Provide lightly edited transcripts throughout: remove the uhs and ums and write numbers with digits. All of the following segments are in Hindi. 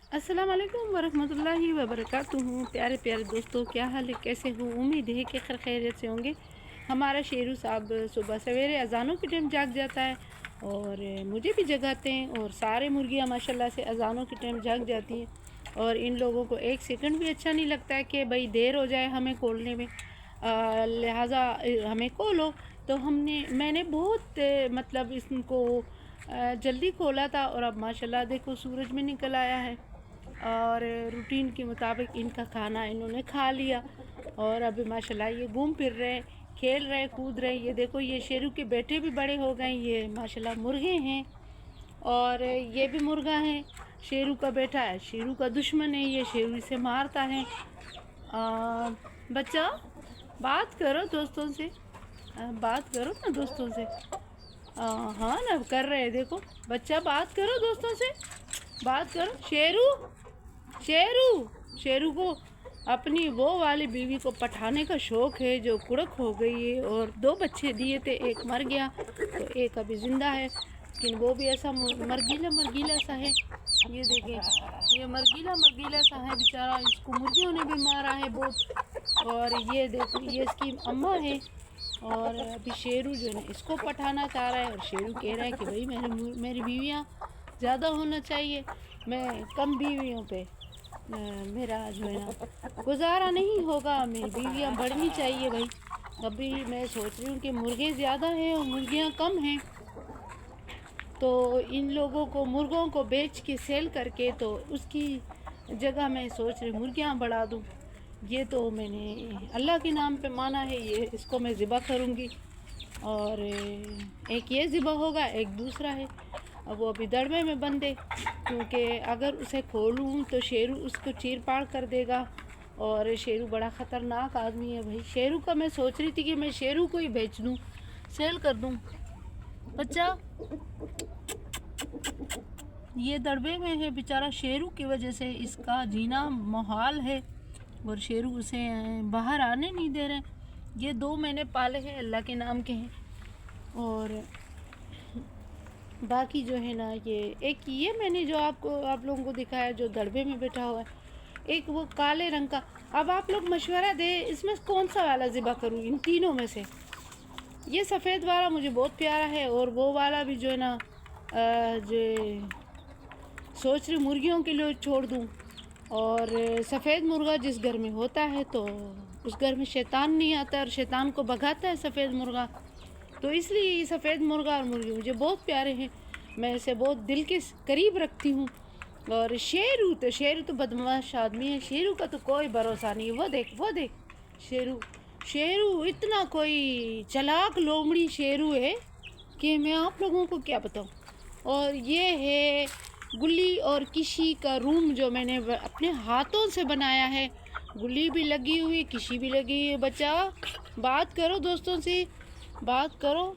अस्सलाम वालेकुम वरहमतुल्लाहि वबरकातुहू। प्यारे प्यारे दोस्तों, क्या हाल है, कैसे हो? उम्मीद है कि खैर खैरियत से होंगे। हमारा शेरू साहब सुबह सवेरे अजानों के टाइम जाग जाता है और मुझे भी जगाते हैं, और सारे मुर्गियाँ माशाल्लाह से अजानों के टाइम जाग जाती हैं। और इन लोगों को एक सेकंड भी अच्छा नहीं लगता है कि भाई देर हो जाए हमें खोलने में, लिहाजा हमें खोलो। तो मैंने बहुत मतलब इसको जल्दी खोला था, और अब माशाल्लाह देखो सूरज में निकल आया है, और रूटीन के मुताबिक इनका खाना इन्होंने खा लिया। और अभी माशाल्लाह ये घूम फिर रहे हैं, खेल रहे हैं, कूद रहे हैं। ये देखो, ये शेरू के बेटे भी बड़े हो गए। ये माशाल्लाह मुर्गे हैं, और ये भी मुर्गा है। शेरू का बेटा है, शेरू का दुश्मन है, ये शेरू इसे मारता है। बच्चा, बात करो दोस्तों से, बात करो ना दोस्तों से। हाँ ना, कर रहे हैं, देखो बच्चा, बात करो दोस्तों से, बात करो। शेरू, शेरू शेरू को अपनी वो वाली बीवी को पठाने का शौक है, जो कुड़क हो गई है। और 2 बच्चे दिए थे, एक मर गया तो एक अभी ज़िंदा है, लेकिन वो भी ऐसा मरगीला मरगीला सा है। ये देखें, ये मरगीला मरगीला सा है बेचारा, इसको मुर्गियों ने भी मारा है बहुत। और ये देखो, ये इसकी अम्मा है। और अभी शेरू जो है इसको पठाना चाह रहा है, और शेरू कह रहा है कि भाई मेरी बीवियाँ ज़्यादा होना चाहिए, मैं कम बीवियों पे मेरा जो है ना गुजारा नहीं होगा, मेरी बीवियाँ बढ़नी चाहिए भाई। अभी मैं सोच रही हूँ कि मुर्गे ज़्यादा हैं और मुर्गियाँ कम हैं, तो इन लोगों को, मुर्गों को बेच के सेल करके, तो उसकी जगह मैं सोच रही मुर्गियाँ बढ़ा दूँ। ये तो मैंने अल्लाह के नाम पे माना है, ये इसको मैं ज़िबा करूँगी। और एक ये ज़िबा होगा, एक दूसरा है। अब वो अभी दड़बे में बंद है, क्योंकि अगर उसे खोलूँ तो शेरू उसको चीर पाड़ कर देगा, और शेरू बड़ा ख़तरनाक आदमी है भाई। शेरू का मैं सोच रही थी कि मैं शेरू को ही बेच दूँ, सेल कर दूँ। बच्चा, ये दड़बे में है बेचारा, शेरू की वजह से इसका जीना मुहाल है, और शेरू उसे बाहर आने नहीं दे रहे। ये 2 मैंने पाले हैं, अल्लाह के नाम के हैं। और बाकी जो है ना, ये मैंने जो आप लोगों को दिखाया, जो दड़बे में बैठा हुआ है, एक वो काले रंग का। अब आप लोग मशवरा दे, इसमें कौन सा वाला ज़िबा करूँ इन तीनों में से? ये सफ़ेद वाला मुझे बहुत प्यारा है, और वो वाला भी जो है ना, जो सोच रही मुर्गियों के लिए छोड़ दूँ। और सफ़ेद मुर्गा जिस घर में होता है तो उस घर में शैतान नहीं आता, और शैतान को भगाता है सफ़ेद मुर्गा। तो इसलिए ये सफ़ेद मुर्गा और मुर्गी मुझे बहुत प्यारे हैं, मैं इसे बहुत दिल के करीब रखती हूँ। और शेरू तो बदमाश आदमी है, शेरू का तो कोई भरोसा नहीं। वो देख, वो देख, शेरू शेरू इतना कोई चालाक लोमड़ी शेरू है कि मैं आप लोगों को क्या बताऊँ। और ये है गुल्ली और किशी का रूम, जो मैंने अपने हाथों से बनाया है। गुल्ली भी लगी हुई, किशी भी लगी हुई है। बच्चा, बात करो दोस्तों से, बात करो।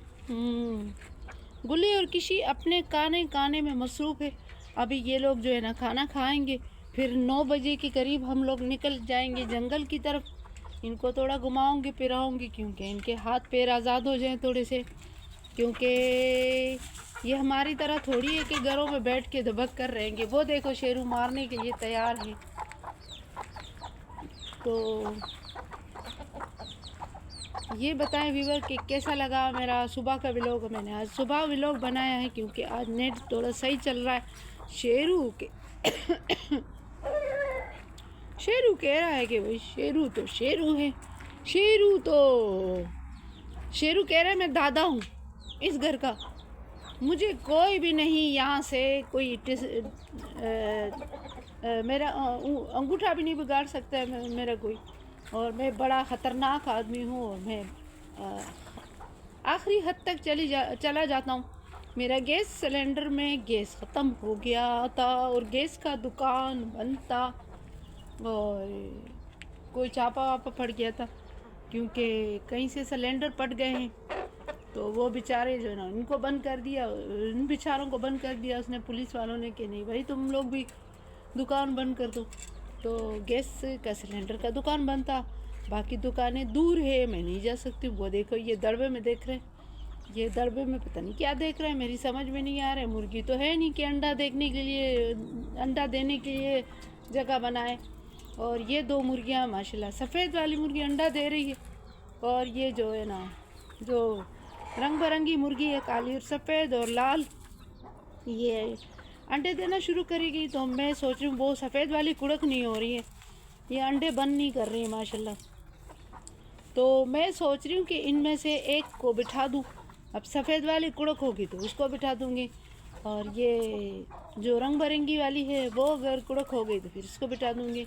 गुल्ली और किशी अपने काने काने में मसरूफ़ है। अभी ये लोग जो है ना खाना खाएंगे, फिर 9 बजे के करीब हम लोग निकल जाएंगे जंगल की तरफ। इनको थोड़ा घुमाऊंगी फिराऊंगी, क्योंकि इनके हाथ पैर आज़ाद हो जाएं थोड़े से, क्योंकि ये हमारी तरह थोड़ी है कि घरों में बैठ के दबक कर रहेंगे। वो देखो, शेरू मारने के लिए तैयार है। तो ये बताएं व्यूवर कि कैसा लगा मेरा सुबह का व्लॉग। मैंने आज सुबह व्लॉग बनाया है, क्योंकि आज नेट थोड़ा सही चल रहा है। शेरू के शेरू कह रहा है कि भाई शेरू तो शेरू है, शेरू कह रहा है मैं दादा हूँ इस घर का, मुझे कोई भी नहीं यहाँ से कोई मेरा अंगूठा भी नहीं बिगाड़ सकता है मेरा कोई। और मैं बड़ा ख़तरनाक आदमी हूँ, और मैं आखिरी हद तक चला जाता हूँ। मेरा गैस सिलेंडर में गैस ख़त्म हो गया था, और गैस का दुकान बंद था, और कोई छापा वापा पड़ गया था, क्योंकि कहीं से सिलेंडर पट गए हैं। तो वो बेचारे जो है ना, इनको बंद कर दिया, इन बेचारों को बंद कर दिया उसने, पुलिस वालों ने, कि नहीं भाई तुम लोग भी दुकान बंद कर दो। तो गैस का सिलेंडर का दुकान बंद था, बाकी दुकानें दूर है, मैं नहीं जा सकती। वो देखो, ये दड़बे में देख रहे हैं, ये दड़बे में पता नहीं क्या देख रहे हैं, मेरी समझ में नहीं आ रहा है। मुर्गी तो है नहीं कि अंडा देखने के लिए, अंडा देने के लिए जगह बनाए। और ये दो मुर्गियाँ माशाल्लाह, सफ़ेद वाली मुर्गी अंडा दे रही है, और ये जो है ना, जो रंग बिरंगी मुर्गी है, काली और सफ़ेद और लाल, ये अंडे देना शुरू करेगी। तो मैं सोच रही हूँ वो सफ़ेद वाली कुड़क नहीं हो रही है, ये अंडे बंद नहीं कर रही है माशाल्लाह। तो मैं सोच रही हूँ कि इनमें से एक को बिठा दूँ। अब सफ़ेद वाली कुड़क होगी तो उसको बिठा दूँगी, और ये जो रंग बिरंगी वाली है वो अगर कुड़क हो गई तो फिर इसको बिठा दूँगी।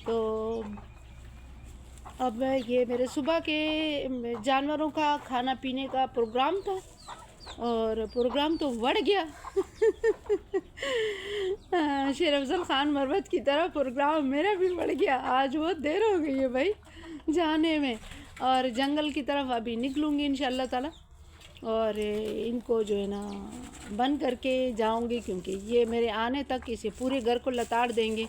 तो अब ये मेरे सुबह के जानवरों का खाना पीने का प्रोग्राम था, और प्रोग्राम तो बढ़ गया। शेर अफजल ख़ान मरवत की तरह प्रोग्राम मेरा भी बढ़ गया। आज बहुत देर हो गई है भाई जाने में, और जंगल की तरफ अभी निकलूँगी इंशाअल्लाह ताला, और इनको जो है ना बंद करके जाऊंगी, क्योंकि ये मेरे आने तक इसे पूरे घर को लताड़ देंगे,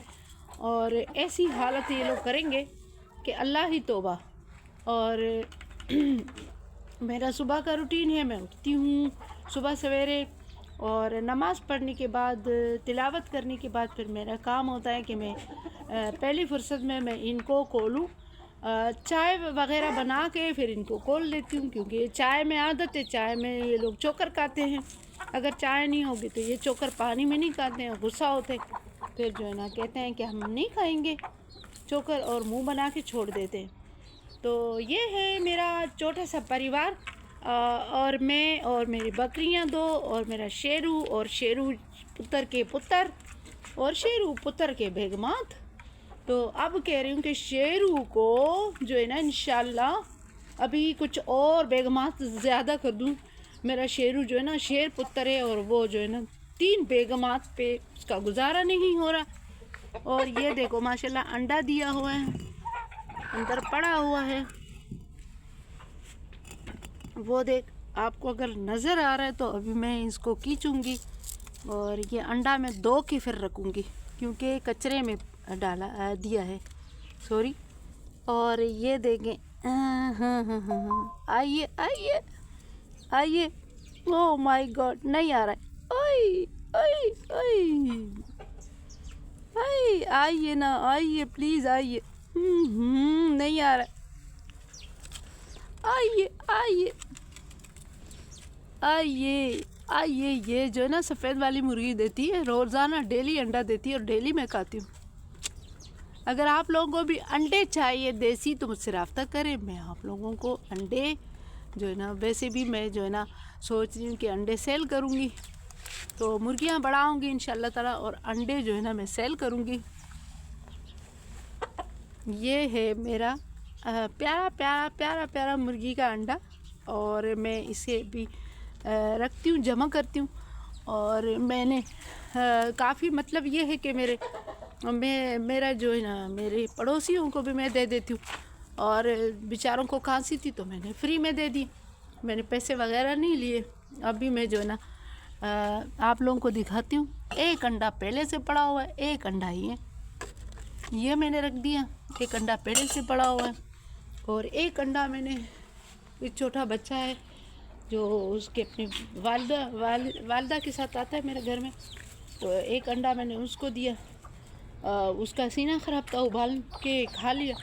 और ऐसी हालत ये लोग करेंगे कि अल्लाह ही तौबा। और मेरा सुबह का रूटीन है, मैं उठती हूँ सुबह सवेरे, और नमाज़ पढ़ने के बाद, तिलावत करने के बाद फिर मेरा काम होता है कि मैं पहली फुर्सत में मैं इनको खोलूँ, चाय वगैरह बना के फिर इनको खोल लेती हूँ, क्योंकि चाय में आदत है, चाय में ये लोग चोकर खाते हैं। अगर चाय नहीं होगी तो ये चोकर पानी में नहीं खाते हैं, गुस्सा होते, फिर जो है ना कहते हैं कि हम नहीं खाएंगे चोकर, और मुंह बना के छोड़ देते हैं। तो ये है मेरा छोटा सा परिवार, और मैं और मेरी बकरियां दो, और मेरा शेरू, और शेरू पुत्र के पुत्र, और शेरू पुत्र के बेगमात। तो अब कह रही हूँ कि शेरू को जो है ना इंशाल्लाह अभी कुछ और बेगमात ज़्यादा कर दूँ। मेरा शेरू जो है ना शेर पुत्र है, और वो जो है ना 3 बेगमात पे उसका गुजारा नहीं हो रहा। और ये देखो माशाल्लाह अंडा दिया हुआ है, अंदर पड़ा हुआ है, वो देख, आपको अगर नज़र आ रहा है तो अभी मैं इसको खींचूँगी, और ये अंडा मैं 2 के फिर रखूँगी, क्योंकि कचरे में डाला दिया है, सॉरी। और ये देखें, आइए आइए आइए, ओह माय गॉड, नहीं आ रहा है, ओए ओए ओए, आइए आइए ना, आइए प्लीज़ आइए, नहीं आ रहा है, आइए आइए आइए आइए। ये जो है ना सफ़ेद वाली मुर्गी देती है, रोज़ाना डेली अंडा देती है, और डेली मैं खाती हूँ। अगर आप लोगों को भी अंडे चाहिए देसी तो मुझसे रब्ता करें, मैं आप लोगों को अंडे जो है ना, वैसे भी मैं जो है ना सोच रही हूँ कि अंडे सेल करूँगी, तो मुर्गियाँ बढ़ाऊँगी इंशाल्लाह ताला, और अंडे जो है ना मैं सेल करूँगी। ये है मेरा प्यारा प्यारा प्यारा प्यारा मुर्गी का अंडा, और मैं इसे भी रखती हूँ, जमा करती हूँ। और मैंने काफ़ी मतलब ये है कि मेरा जो है ना मेरे पड़ोसियों को भी मैं दे देती हूँ, और बेचारों को खांसी थी तो मैंने फ्री में दे दी, मैंने पैसे वगैरह नहीं लिए। अभी मैं जो है ना आप लोगों को दिखाती हूँ। एक अंडा पहले से पड़ा हुआ है, एक अंडा ही है, ये मैंने रख दिया, एक अंडा पहले से पड़ा हुआ है, और एक अंडा मैंने, एक छोटा बच्चा है जो उसके अपनी वालदा के साथ आता है मेरे घर में, तो एक अंडा मैंने उसको दिया। उसका सीना ख़राब था, उबाल के खा लिया।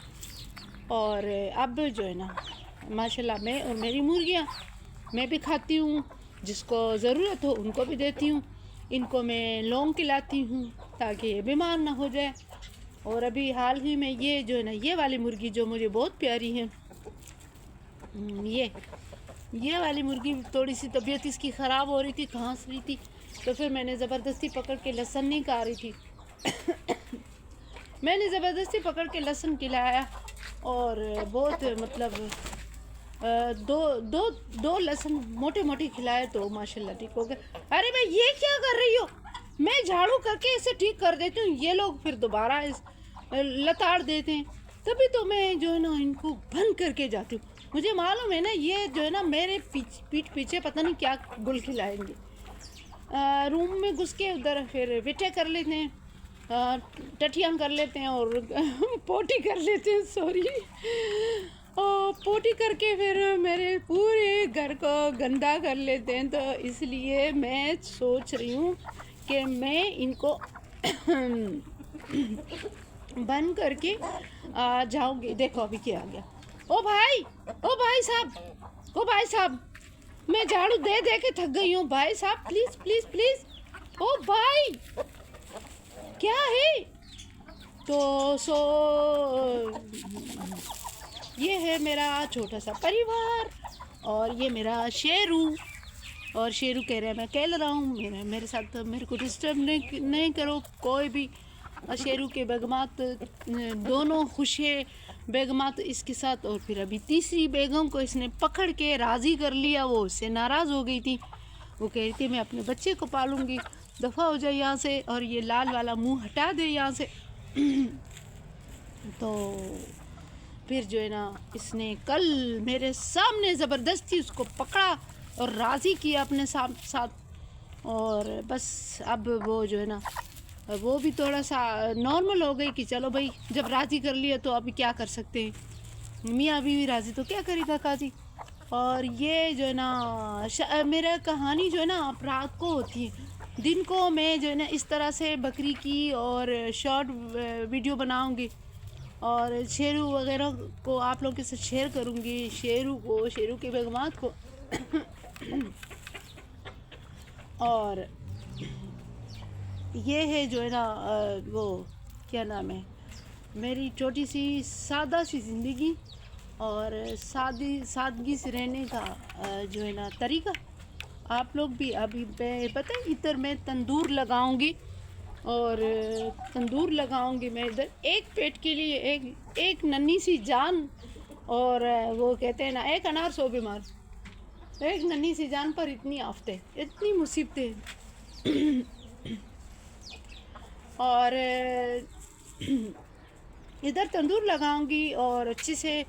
और अब जो है ना माशाल्लाह मैं और मेरी मुर्गियाँ, मैं भी खाती हूँ, जिसको ज़रूरत हो उनको भी देती हूँ। इनको मैं लौंग खिलाती हूँ ताकि ये बीमार ना हो जाए। और अभी हाल ही में ये जो है ना, ये वाली मुर्गी जो मुझे बहुत प्यारी है, ये वाली मुर्गी थोड़ी सी तबीयत इसकी ख़राब हो रही थी, खांस रही थी, तो फिर मैंने ज़बरदस्ती पकड़ के लहसुन नहीं खा रही थी मैंने ज़बरदस्ती पकड़ के लहसुन खिलाया, और बहुत मतलब दो लहसुन मोटे मोटे खिलाए तो माशाल्लाह ठीक हो गए। अरे भाई ये क्या कर रही हो? मैं झाड़ू करके इसे ठीक कर देती हूँ, ये लोग फिर दोबारा इस लताड़ देते हैं, तभी तो मैं जो है ना इनको बंद करके जाती हूँ। मुझे मालूम है ना ये जो है ना मेरे पीठ पीछे पता नहीं क्या गुल खिलाएंगे। रूम में घुस के उधर फिर विटे कर लेते हैं, टटियाँ कर लेते हैं, और पोटी कर लेते हैं, सॉरी। और पोटी करके फिर मेरे पूरे घर को गंदा कर लेते हैं, तो इसलिए मैं सोच रही हूँ कि मैं इनको बंद करके आ जाऊँगी। देखो अभी क्या आ गया। ओ भाई साहब, ओ भाई साहब, मैं झाड़ू दे दे के थक गई हूँ। भाई साहब प्लीज़ प्लीज़ प्लीज़। ओ भाई क्या है? तो ये है मेरा छोटा सा परिवार, और ये मेरा शेरू। और शेरू कह रहा है मैं खेल रहा हूँ, मेरे साथ मेरे को डिस्टर्ब नहीं करो कोई भी। शेरू के बेगमात दोनों खुश है, बेगमात इसके साथ। और फिर अभी तीसरी बेगम को इसने पकड़ के राज़ी कर लिया, वो उससे नाराज़ हो गई थी। वो कह रही थी मैं अपने बच्चे को पालूंगी, दफ़ा हो जाए यहाँ से, और ये लाल वाला मुंह हटा दे यहाँ से। तो फिर जो है ना, इसने कल मेरे सामने ज़बरदस्ती उसको पकड़ा और राज़ी किया अपने साथ। और बस अब वो जो है ना, वो भी थोड़ा सा नॉर्मल हो गई कि चलो भाई जब राज़ी कर लिया तो अभी क्या कर सकते हैं, मियाँ बीवी राज़ी तो क्या करेगा काजी। और ये जो है ना मेरा कहानी जो है ना आप रात को होती है, दिन को मैं जो है ना इस तरह से बकरी की और शॉर्ट वीडियो बनाऊंगी, और शेरू वगैरह को आप लोगों के साथ शेयर करूंगी, शेरू के बेगमात को। और ये है जो है ना वो क्या नाम है, मेरी छोटी सी सादा सी ज़िंदगी और सादगी से रहने का जो है ना तरीका। आप लोग भी अभी पता है इधर मैं तंदूर लगाऊंगी, और तंदूर लगाऊंगी मैं इधर एक पेट के लिए एक नन्ही सी जान। और वो कहते हैं ना एक अनार 100 बीमार, एक नन्ही सी जान पर इतनी आफतें, इतनी मुसीबतें। और इधर तंदूर लगाऊंगी और अच्छे से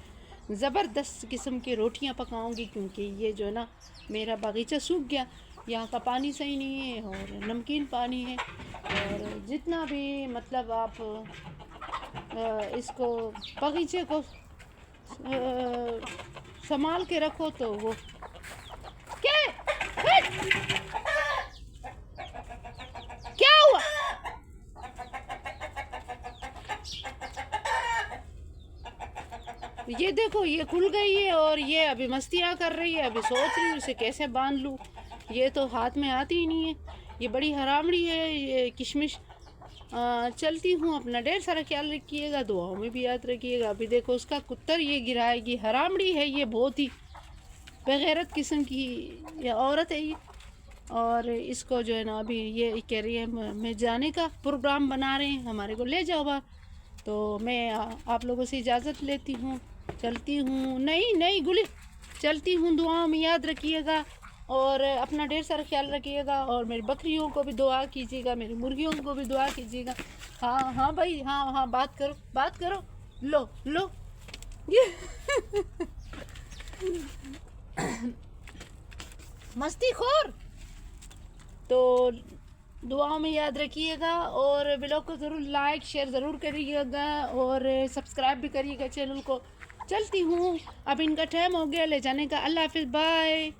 ज़बरदस्त किस्म की रोटियां पकाऊंगी, क्योंकि ये जो है ना मेरा बागीचा सूख गया, यहाँ का पानी सही नहीं है और नमकीन पानी है। और जितना भी मतलब आप इसको बागीचे को संभाल के रखो तो वो क्या क्या हुआ? ये देखो ये खुल गई है और ये अभी मस्तियाँ कर रही है। अभी सोच रही हूँ इसे कैसे बांध लूँ, ये तो हाथ में आती ही नहीं है। ये बड़ी हरामड़ी है ये किशमिश। चलती हूँ, अपना ढेर सारा ख्याल रखिएगा, दुआओं में भी याद रखिएगा। अभी देखो उसका कुत्तर ये गिराएगी, हरामड़ी है ये, बहुत ही बेगैरत किस्म की ये औरत है ये। और इसको जो है ना अभी ये कह रही है मैं जाने का प्रोग्राम बना रहे हैं, हमारे को ले जाओ बाहर। तो मैं आप लोगों से इजाज़त लेती हूँ, चलती हूँ। नहीं गुली, चलती हूँ, दुआओं में याद रखिएगा और अपना ढेर सारा ख्याल रखिएगा। और मेरी बकरियों को भी दुआ कीजिएगा, मेरी मुर्गियों को भी दुआ कीजिएगा। हाँ भाई, हाँ बात करो। लो ये मस्ती खोर। तो दुआओं में याद रखिएगा और ब्लॉग को ज़रूर लाइक शेयर ज़रूर करिएगा और सब्सक्राइब भी करिएगा चैनल को। चलती हूँ, अब इनका टाइम हो गया ले जाने का। अल्लाह हाफिज़, बाय।